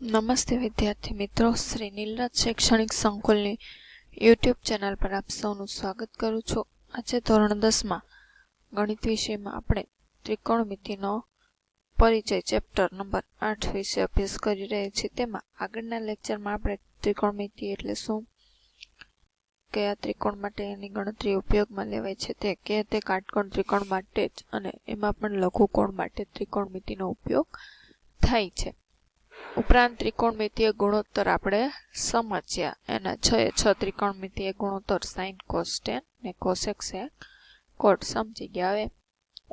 નમસ્તે વિદ્યાર્થી મિત્રો, શ્રી નીલરાજ શૈક્ષણિક સંકુલની યુટ્યુબ ચેનલ પર આપ સૌનું સ્વાગત કરું છું. આજે ધોરણ 10માં ગણિત વિષયમાં આપણે ત્રિકોણમિતિનો પરિચય ચેપ્ટર નંબર 8 વિશે અભ્યાસ કરી રહ્યા છીએ. તેમાં આગળના લેક્ચરમાં આપણે ત્રિકોણમિતિ એટલે શું, કયા ત્રિકોણ માટે એની ગણતરી ઉપયોગમાં લેવાય છે તે કાટકોણ ત્રિકોણ માટે જ અને એમાં પણ લઘુકોણ માટે ત્રિકોણમિતિનો ઉપયોગ થાય છે. ઉપરાંત ત્રિકોણમિતિય ગુણોત્તર આપણે સમજ્યા. એના 6 ત્રિકોણમિતિય ગુણોત્તર sin, cos, tan ને cosec, sec, cot સમજી ગયા. હવે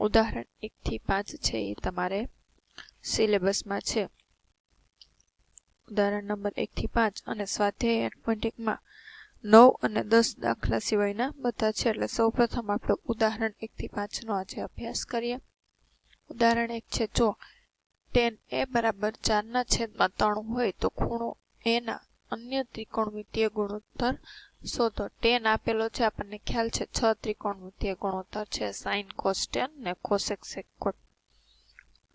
ઉદાહરણ 1 થી 5 છે એ તમારે સિલેબસમાં છે. ઉદાહરણ નંબર 1 થી 5 અને સ્વાધ્યાય 8.1માં 9 અને 10 દાખલા સિવાયના બધા છે. એટલે સૌપ્રથમ આપણે ઉદાહરણ 1 થી 5 નો આજે અભ્યાસ કરીએ. ઉદાહરણ 1 છે, જો tan a બરાબર 4/3 હોય તો ખૂણો a ના અન્ય ત્રિકોણમિતિય ગુણોત્તર શોધો. tan આપેલો છે, આપણને ખ્યાલ છે 6 ત્રિકોણમિતિય ગુણોત્તર છે, sin, cos, tan ને cosec, sec, cot.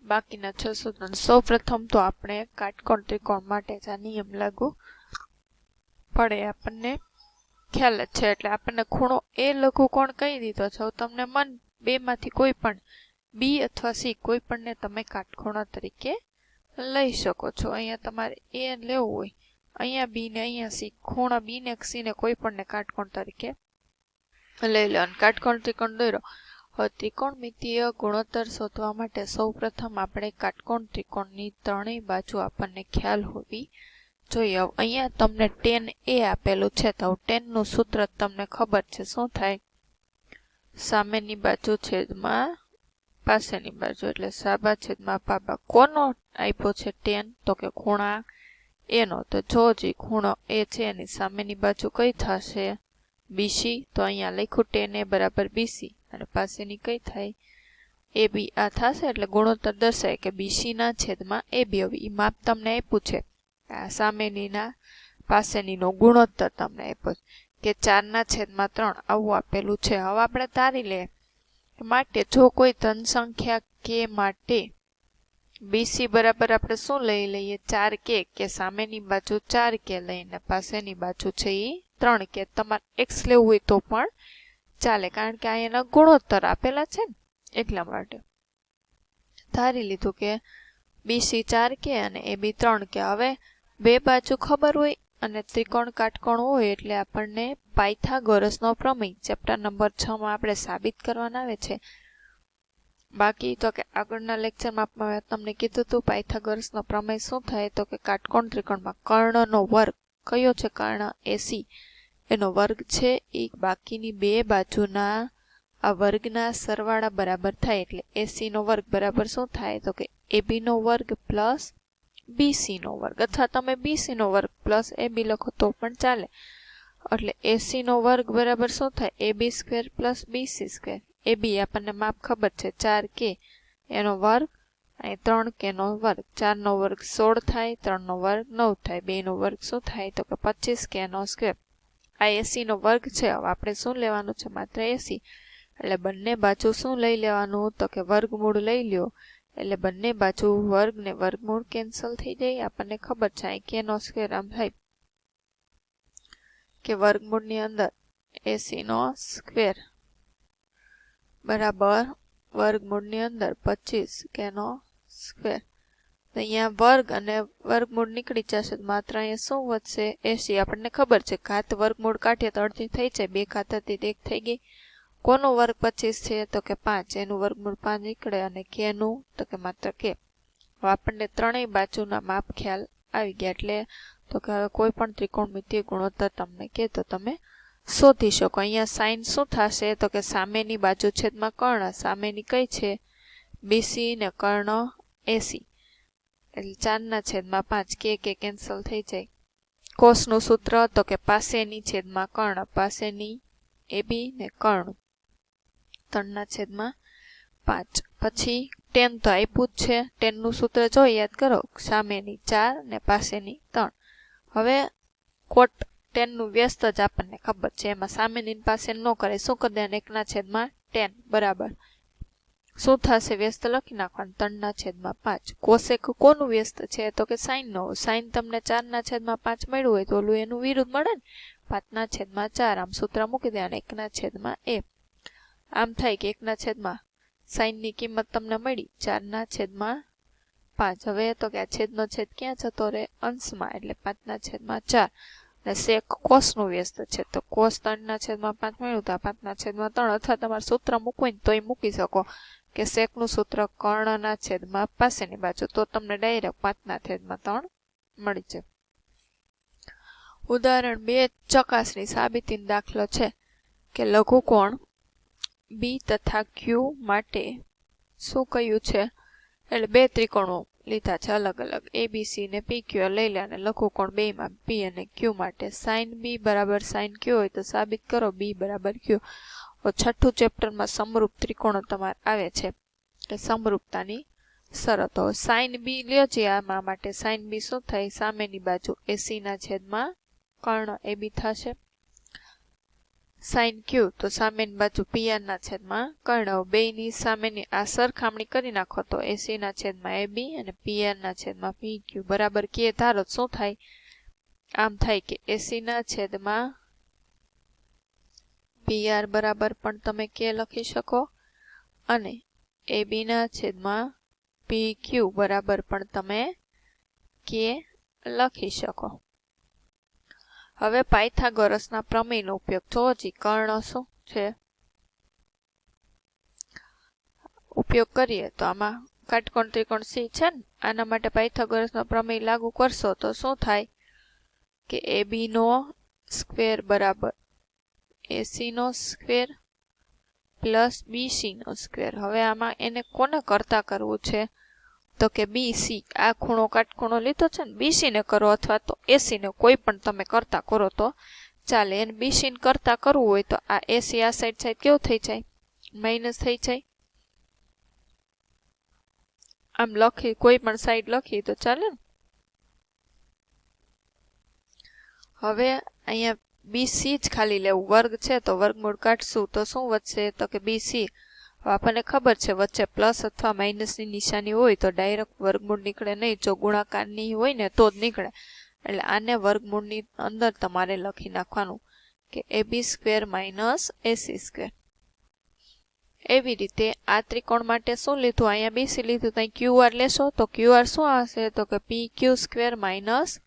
બાકીના 6 શોધો. સૌપ્રથમ તો આપણે કાટકોણ ત્રિકોણ માટે જ આ નિયમ લાગુ પડે, આપણને ખ્યાલ જ છે. એટલે આપણને ખૂણો a લઘુકોણ કહી દીધો છે. તમને મન બેમાંથી કોઈ પણ બી અથવા સી કોઈ પણને તમે કાટખૂણા તરીકે લઈ શકો છો. અહીંયા તમારે એ લેવું હોય, અહીંયા બી ને અહીંયા સી, ખૂણા બી ને સી ને કોઈ પણને કાટકોણ તરીકે લઈ લો અને કાટકોણ ત્રિકોણ દોરો. હવે ત્રિકોણમિતિય ગુણોત્તર શોધવા માટે સૌપ્રથમ આપણે કાટકોણ ત્રિકોણની ત્રણેય બાજુ આપણને ખ્યાલ હોવી જોઈએ. અહીંયા તમને tan a આપેલું છે તો tan નું સૂત્ર તમને ખબર છે, શું થાય? સામેની બાજુ છેદમાં પાસેની બાજુ, એટલે સાબા છેદમાં પાબા. કોનો આપ્યો છે tan? તો કે ખૂણા a નો. તો જોજી ખૂણો a છે એની સામેની બાજુ કઈ થશે? BC. તો અહીંયા લખ્યું tan a બરાબર BC અને પાસેની કઈ થાય? AB. આ થશે એટલે ગુણોત્તર દર્શાય કે BC ના છેદમાં AB. હવે એ માપ તમને આપ્યું છે, આ સામેનીના પાસેનીનો ગુણોત્તર તમને આપ્યો કે 4/3 આવું આપેલું છે. હવે આપણે તારી લે માટે જો કોઈ ધન સંખ્યા k માટે BC બરાબર આપણે શું લઈ લઈએ? 4k, કે સામેની બાજુ 4k લઈને પાસેની બાજુ છે એ 3k. તમારે x લેવું હોય તો પણ ચાલે, કારણ કે આ એના ગુણોત્તર આપેલા છે ને, એટલા માટે ધારી લીધું કે BC 4k અને AB 3k. હવે બે બાજુ ખબર હોય અને ત્રિકોણ કાટકોણ હોય એટલે આપણને પાયથાગોરસનો પ્રમેય ચેપ્ટર નંબર 6 માં આપણે સાબિત કરવાના આવે છે. બાકી તો કે આગળના લેક્ચરમાં તમને કીધું હતું પાયથાગોરસનો પ્રમેય શું થાય, તો કે કાટકોણ ત્રિકોણમાં કર્ણનો વર્ગ કયો છે? કર્ણ AC એનો વર્ગ છે એ બાકીની બે બાજુના આ વર્ગના સરવાળા બરાબર થાય. એટલે AC નો વર્ગ બરાબર શું થાય? તો કે AB નો વર્ગ પ્લસ BC નો વર્ગ, અથવા તમે BC નો વર્ગ પ્લસ AB લખો તો પણ ચાલે. એટલે AC નો વર્ગ બરાબર શું થાય? AB² plus BC². AB આપણને માપ ખબર છે 4k એનો વર્ગ અને 3k નો વર્ગ. 4 નો વર્ગ 16 થાય, 3 નો વર્ગ 9 થાય, 2 નો વર્ગ શું થાય? તો કે 25k નો સ્ક્વેર. આ AC નો વર્ગ છે. હવે આપણે શું લેવાનું છે? માત્ર AC. એટલે બંને બાજુ શું લઈ લેવાનું? તો કે વર્ગમૂળ લઈ લ્યો. એટલે બંને બાજુ વર્ગ ને વર્ગમૂળ કેન્સલ થઈ જાય. આપણને ખબર છે અહીં k નો સ્ક્વેર આમ થાય કે વર્ગમૂળની અંદર AC નો સ્ક્વેર બરાબર વર્ગમૂળની અંદર 25k નો સ્ક્વેર. અહીંયા વર્ગ અને વર્ગમૂળ નીકળી જશે, માત્ર અહીંયા શું વધશે? 80. આપણને ખબર છે ઘાત વર્ગમૂળ કાઢીએ તો અડધી થઈ જાય, બે ઘાત હતી 1 થઈ ગઈ. કોનો વર્ગ 25 છે? તો કે 5. એનું વર્ગમૂળ 5 નીકળે અને k નું તો કે માત્ર k. હવે આપણને ત્રણેય બાજુના માપ ખ્યાલ આવી ગયા. એટલે તો કે હવે કોઈ પણ ત્રિકોણમિતિય ગુણોત્તર તમને કે તો તમે શોધી શકો. અહીંયા સાઇન શું થશે? તો કે સામેની બાજુ છેદમાં કર્ણ. સામેની કઈ છે? BC ને કર્ણ AC. એટલે 4/5 k કેન્સલ થઈ જાય. કોસ નું સૂત્ર તો કે પાસેની છેદમાં કર્ણ. પાસેની AB ને કર્ણ 3/5. પછી tan તો આપ્યું જ છે. tan નું સૂત્ર જો યાદ કરો, સામેની 4 ને પાસેની 3. હવે કોટ tan નું વ્યસ્ત જ આપણને ખબર છે, એમાં સામેની પાસે ન કરે, શું કરી દે? 1/tan બરાબર શું થશે? વ્યસ્ત લખી નાખવાનું 3/5. કોસેક કોનું વ્યસ્ત છે? તો કે સાઈન નો. સાઈન તમને 4/5 મળ્યું હોય તો ઓલું એનું વિરુદ્ધ મળે ને, 5/4. આમ સૂત્ર મૂકી દેવાનું 1/a. આમ થાય કે 1/, સાઈનની કિંમત તમને મળી 4/5. હવે તો કે આ છેદનો છેદ ક્યાં જતો રહે? અંશમાં, એટલે 5/4. અને સેક કોસનું વ્યસ્ત છે તો કોસ 3/5 મળ્યું તો 5/3, અથવા તમારે સૂત્ર મૂકવું હોય તોય મૂકી શકો કે સેકનું સૂત્ર કર્ણના છેદમાં પાસેની બાજુ, તો તમને ડાયરેક્ટ 5/3 મળી જાય. ઉદાહરણ 2 ચકાસણી સાબિતીનો દાખલો છે કે લઘુકોણ બી તથા ક્યુ માટે શું કહ્યું છે? એટલે બે ત્રિકોણો લીધા છે અલગ અલગ, એબીસી ને પીક્યુ લઈ લે અને લઘુકોણ બેમાં પી અને ક્યુ માટે સાઇન બી બરાબર સાઇન ક્યુ હોય તો સાબિત કરો બી બરાબર ક્યુ. છઠ્ઠું ચેપ્ટરમાં સમરૂપ ત્રિકોણો તમારે આવે છે એટલે સમરૂપતાની શરતો. સાઇન બી લ્યો છે આમાં માટે સાઇન બી શું થાય? સામેની બાજુ એસીના છેદમાં કર્ણ એ બી થશે. સાઇન ક્યુ તો સામેની બાજુ પીઆરના છેદમાં કર્ણ. બેયની સામેની આ સરખામણી કરી નાખો તો એસીના છેદમાં એ બી અને પીઆરના છેદમાં પી ક્યુ બરાબર કે ધારો શું થાય? આમ થાય કે એસીના છેદમાં પીઆર બરાબર પણ તમે કે લખી શકો અને એ બીના છેદમાં પી ક્યુ બરાબર પણ તમે કે લખી શકો. હવે પાયથાગોરસના પ્રમેયનો ઉપયોગ જો જી કર્ણ શું છે ઉપયોગ કરીએ તો આમાં કાટકોણ ત્રિકોણ સી છે ને, આના માટે પાયથાગોરસનો પ્રમેય લાગુ કરશો તો શું થાય કે એ બી નો સ્ક્વેર બરાબર એસી નો સ્ક્વેર પ્લસ બીસી નો સ્ક્વેર. હવે આમાં એને કોને કરતા કરવું છે? તો કે બીસી, આ ખૂણો કાટખૂણો લીધો છે ને, બીસી ને કરો અથવા તો એસી ને, કોઈ પણ તમે કરતા કરો તો ચાલે. એને બીસી ને કરતા કરવું હોય તો આ એસી આ સાઈડ કેવું થઈ જાય? માઇનસ થઈ જાય. આમ લખી કોઈ પણ સાઈડ લખી તો ચાલે ને. હવે અહીંયા બીસી જ ખાલી લેવું, વર્ગ છે તો વર્ગમૂળ કાઢશું તો શું વધશે? તો કે બીસી. આપણને ખબર છે વચ્ચે પ્લસ અથવા માઇનસની નિશાની હોય તો ડાયરેક્ટ વર્ગમૂળ નીકળે નહીં, જો ગુણાકારની હોય ને તો જ નીકળે. એટલે આને વર્ગમૂળની અંદર તમારે લખી નાખવાનું કે એ બી સ્ક્વેર માઇનસ એસી સ્ક્વેર. એવી રીતે આ ત્રિકોણ માટે શું લીધું? અહીંયા બીસી લીધું, ત્યાં ક્યુઆર લેશો તો ક્યુઆર શું આવશે? તો કે પી Q square minus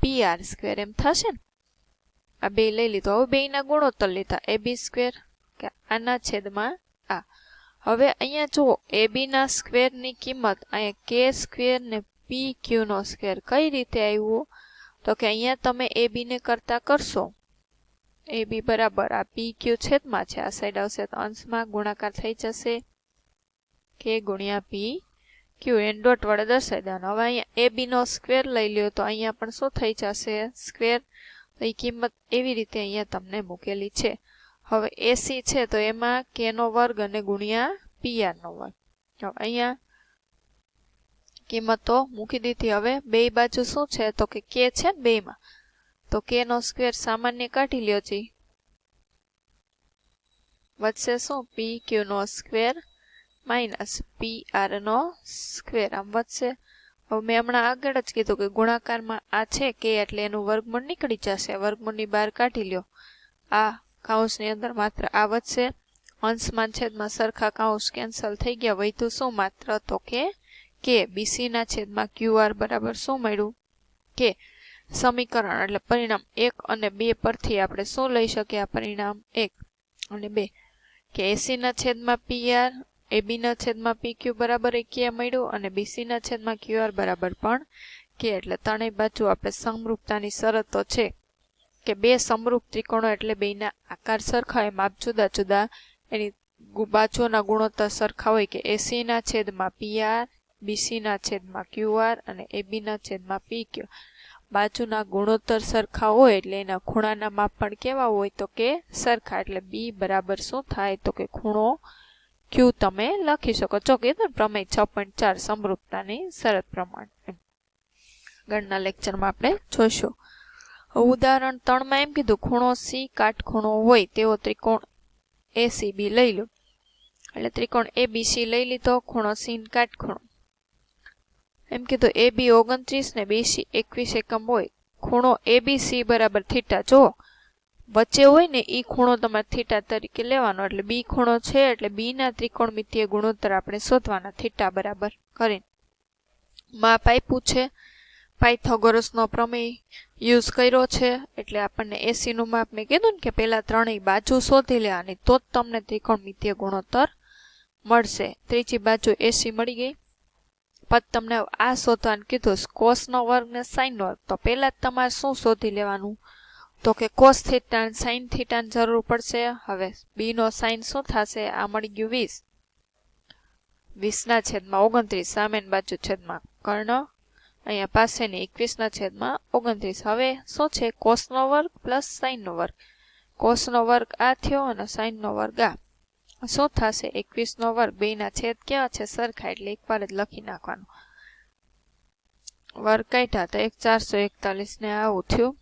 PR square એમ થશે ને. આ બે લઈ લીધું. હવે બેયના ગુણોત્તર લીધા, એ બી સ્ક્વેર કે આના છેદમાં આ. હવે અહીંયા જુઓ એ બી ના સ્ક્વેર ની કિંમત અહીંયા કે સ્ક્વેર ને પી ક્યુ નો સ્ક્વેર કઈ રીતે આવ્યું? તો કે અહીંયા તમે એ બી ને કરતા કરશો, એ બી બરાબર આ પી ક્યુ છેદમાં છે, આ સાઈડ આવશે તો અંશમાં ગુણાકાર થઈ જશે કે ગુણ્યા પી ક્યુ, એન ડોટ વડે દર્શાવી દેવાનું. હવે અહીંયા એ બી નો સ્ક્વેર લઈ લ્યો તો અહીંયા પણ શું થઈ જશે? સ્ક્વેર. તો એ કિંમત એવી રીતે અહીંયા તમને મૂકેલી છે. હવે એસી છે તો એમાં કે નો વર્ગ અને ગુણ્યા પીઆર નો વર્ગ. હવે અહીંયા કિંમતો મૂકી દીધી. હવે બે બાજુ શું છે? તો કે છે ને બેમાં, તો કે નો સ્ક્વેર સામાન્ય કાઢી લ્યો જી. વધશે શું? પી ક્યુ નો સ્ક્વેર માઇનસ પી આર નો સ્ક્વેર આમ વધશે. હવે મેં હમણાં આગળ જ કીધું કે ગુણાકારમાં આ છે કે એટલે એનું વર્ગમૂળ નીકળી જશે, વર્ગમૂળની બહાર કાઢી લ્યો. આ કૌંસની અંદર માત્ર આ વધશે, અંશમાં છેદમાં સરખા કૌંસ કેન્સલ થઈ ગયા, વધ્યું શું માત્ર? તો કે બીસી ના છેદમાં ક્યુઆર બરાબર શું મળ્યું? કે સમીકરણ એટલે પરિણામ 1 અને 2 પરથી આપણે શું લઈ શકીએ? આ પરિણામ 1 અને 2 કે એસી ના છેદમાં પીઆર એ બી ના છેદમાં પી ક્યુ બરાબર કે મળ્યું અને બીસી ના છેદમાં ક્યુઆર બરાબર પણ કે. એટલે ત્રણેય બાજુ આપણે સમરૂપતાની શરતો છે કે બે સમરૂપ ત્રિકોણો એટલે બેના આકાર સરખા હોય, માપ જુદા જુદા, એની બાજુઓના ગુણોત્તર સરખા હોય કે એસી ના છેદમાં પીઆર, બીસી ના છેદમાં ક્યુઆર અને એ બી ના છેદમાં પી ક્યુ. બાજુના ગુણોત્તર સરખા હોય એટલે એના ખૂણાના માપ પણ કેવા હોય? તો કે સરખા. એટલે બી બરાબર શું થાય? તો કે ખૂણો ક્યુ તમે લખી શકો. જો કીધું ને પ્રમેય 6.4 સમરૂપતાની શરત પ્રમાણે. આગળના લેક્ચરમાં આપણે જોઈશું. ઉદાહરણ 3માં એમ કીધું ખૂણો સી કાટખૂણો હોય તેવો ત્રિકોણ એસીબી લઈ લો. એટલે ત્રિકોણ ABC લઈ લીધો, ખૂણો sin કાટખૂણો. એમ કીધું AB 29 ને BC 21 એકમ હોય, ખૂણો ABC બરાબર થીટા. જો વચ્ચે હોય ને એ ખૂણો તમારે થીટા તરીકે લેવાનો, એટલે B ખૂણો છે એટલે B ના ત્રિકોણમિતીય ગુણોત્તર આપણે શોધવાના થીટા બરાબર કરીને. માપ આપ્યું છે, પાયથાગોરસનો પ્રમેય યુઝ કર્યો છે, એટલે આપણને AC નું માપ મેં કીધું ને કે પહેલા ત્રણેય બાજુ શોધી લેવાની, તો જ તમને ત્રિકોણમિતીય ગુણોત્તર મળશે. ત્રીજી બાજુ AC મળી ગઈ. પછી તમને આ શોધવાનું કીધું કોસ નો વર્ગ ને સાઇન નો વર્ગ. તો પહેલા જ તમારે શું શોધી લેવાનું, તો કે કોસ થીટા અને સાઇન થીટાની જરૂર પડશે. હવે B નો સાઇન શું થશે, આ મળી ગયું 20, 20 ના છેદમાં 29 સામેની બાજુ છેદમાં કર્ણ, અહીંયા પાસેની 21 ના છેદમાં 29. હવે શું છે, કોસ નો વર્ગ પ્લસ સાઇન નો વર્ગ. કોસ નો વર્ગ આ થયો અને સાઇન નો વર્ગ આ. શું થશે, 21 નો વર્ગ. બે ના છેદ કેવા છે, સરખા, એટલે એકવાર જ લખી નાખવાનું. વર્ગ કાઢ્યા તો 441 ને આવું થયું.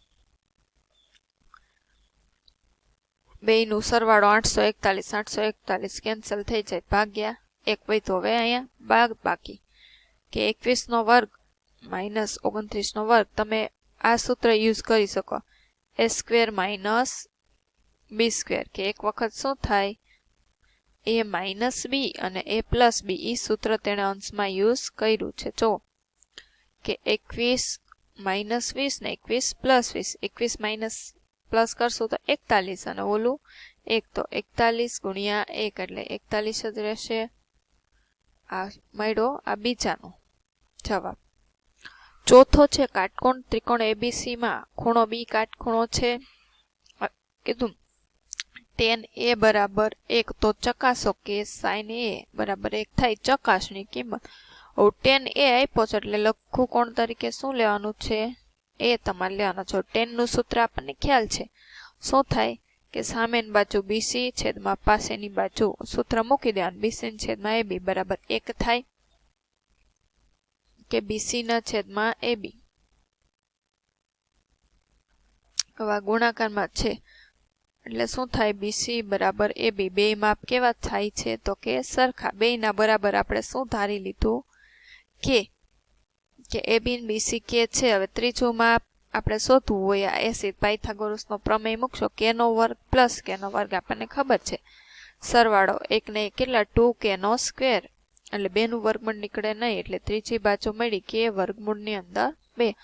બે નું સરવાળો 841, 841 કેન્સલ થઈ જાય, ભાગ્યા એક વધ્યો. હવે અહીંયા બાદ બાકી કે 21 નો વર્ગ માઇનસ 29 નો વર્ગ. તમે આ સૂત્ર યુઝ કરી શકો, a square minus b square, કે એક વખત શું થાય, a માઇનસ b અને a પ્લસ b. એ સૂત્ર તેણે અંશમાં યુઝ કર્યું છે. જો કે 21 માઇનસ 20 ને 21 પ્લસ 20, 21 માઇનસ પ્લસ કરશું તો 41 અને ઓલું 1, તો 41 ગુણ્યા 1 એટલે 41 જ રહેશે. આ મળ્યો આ બીજાનો જવાબ. ચોથો છે કાટકોણ ત્રિકોણ ABC માં ખૂણો B કાટખૂણો છે. કીધું tan A બરાબર 1, તો ચકાસો કે sin A બરાબર 1 થાય. ચકાસણી કિંમત. હવે tan A આપ્યો છે એટલે લઘુ કોણ તરીકે શું લેવાનું છે, A તમારે લેવાનો છે. tan નું સૂત્ર આપણને ખ્યાલ છે, શું થાય કે સામેની બાજુ BC છેદમાં પાસેની બાજુ સૂત્ર મૂકી દેવાનું, BC છેદમાં AB બરાબર 1 થાય, કે BC ના છેદમાં AB. હવે ગુણાકારમાં છે એટલે શું થાય, BC બરાબર AB. બે માપ કેવા થાય છે, તો કે સરખા. બે ના બરાબર આપણે શું ધારી લીધું, કે AB ને BC કે છે. હવે ત્રીજું માપ આપણે શોધવું હોય, આ AC પાયથાગોરસનો પ્રમેય મૂકશો, k નો વર્ગ પ્લસ k નો વર્ગ આપણને ખબર છે, સરવાળો 1 ને કેટલા 2k નો સ્ક્વેર, એટલે 2 નું વર્ગમૂળ નીકળે નહીં, એટલે ત્રીજી બાજુ મળી k વર્ગમૂળની અંદર 2.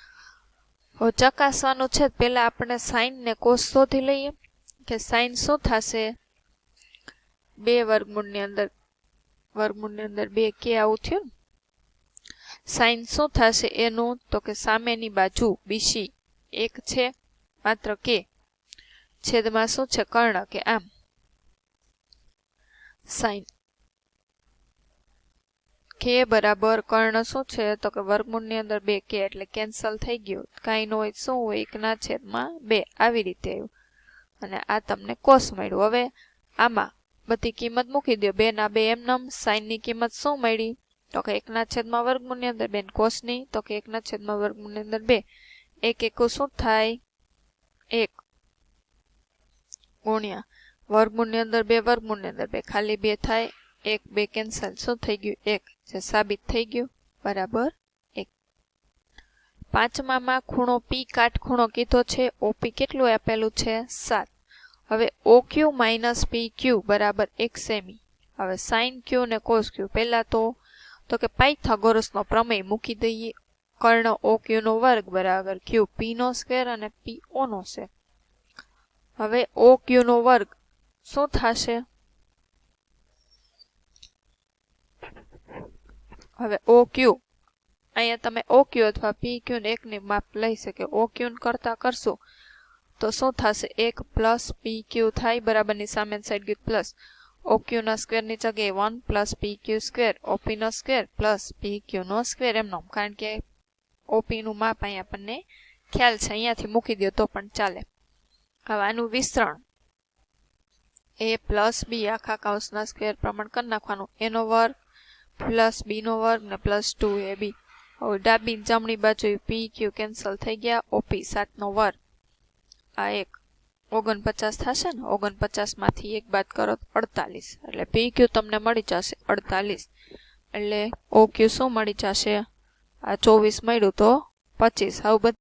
હવે ચકાસવાનું છે, પહેલા આપણે સાઇન ને કોસ શોધી લઈએ કે સાઇન શું થશે, 2 વર્ગમૂળની અંદર 2k આવું થયું. સાઇન શું થશે એનું, તો કે સામેની બાજુ BC 1 છે માત્ર k, છેદમાં શું છે કર્ણ, કે આમ સાઇન k બરાબર કર્ણ શું છે, તો કે વર્ગમૂળની અંદર 2k, એટલે કેન્સલ થઈ ગયું. કાંઈ ન હોય શું હોય, 1 ના છેદમાં 2 આવી રીતે આવ્યું. અને આ તમને કોસ મળ્યું. હવે આમાં બધી કિંમત મૂકી દો, 2 ના 2 એમનેમ. સાઇન ની કિંમત શું મળી, તો કે 1 ના છેદમાં વર્ગમૂળની અંદર 2, કોસની તો કે 1 ના છેદમાં વર્ગમૂળની અંદર 2. 1 1 શું થાય, 1 ગુણ્યા વર્ગમૂળની અંદર 2, વર્ગમૂળની અંદર 2, ખાલી 2 થાય, 1 2 કેન્સલ, શું થઈ ગયું 1, જે સાબિત થઈ ગયું બરાબર 1. પાંચમામાં ખૂણો P કાટખૂણો કીધો છે. OP કેટલું આપેલું છે, 7. હવે OQ માઇનસ PQ બરાબર 1 સેમી. હવે સાઇન Q ને કોસ Q પહેલા તો કે પાયથાગોરસનો પ્રમેય મૂકી દઈએ. કર્ણ OQ નો વર્ગ બરાબર Q P નો સ્ક્વેર અને PO નો છે. હવે OQ નો વર્ગ શું થશે, હવે OQ અહીંયા તમે OQ અથવા PQ ને એકની માપ લઈ શકે. OQ કરતા કરશું તો શું થશે, 1 પ્લસ PQ થાય, બરાબરની સામેની સાઈડ ગયું પ્લસ. OQ ના સ્ક્વેર ની જગ્યાએ 1 પ્લસ PQ સ્ક્વેર, OP નો સ્ક્વેર પ્લસ PQ નો સ્ક્વેર એમનો, કારણ કે OP નું માપ અહીંયા આપણને ખ્યાલ છે, અહીંયાથી મૂકી દો તો પણ ચાલે. હવે આનું વિસ્તરણ A પ્લસ B આખા કૌંસના સ્ક્વેર પ્રમાણ કરી નાખવાનું, A નો વર્ગ પ્લસ B નો વર્ગ ને પ્લસ 2AB. હવે ડાબી જમણી બાજુ PQ કેન્સલ થઈ ગયા, OP 7 નો વર્ગ, આ 1 49 થશે ને. 49 માંથી 1 બાદ કરો તો 48, એટલે PQ તમને મળી જશે 48. એટલે OQ શું મળી જશે? આ 24 મળ્યું તો 25. આવું બધું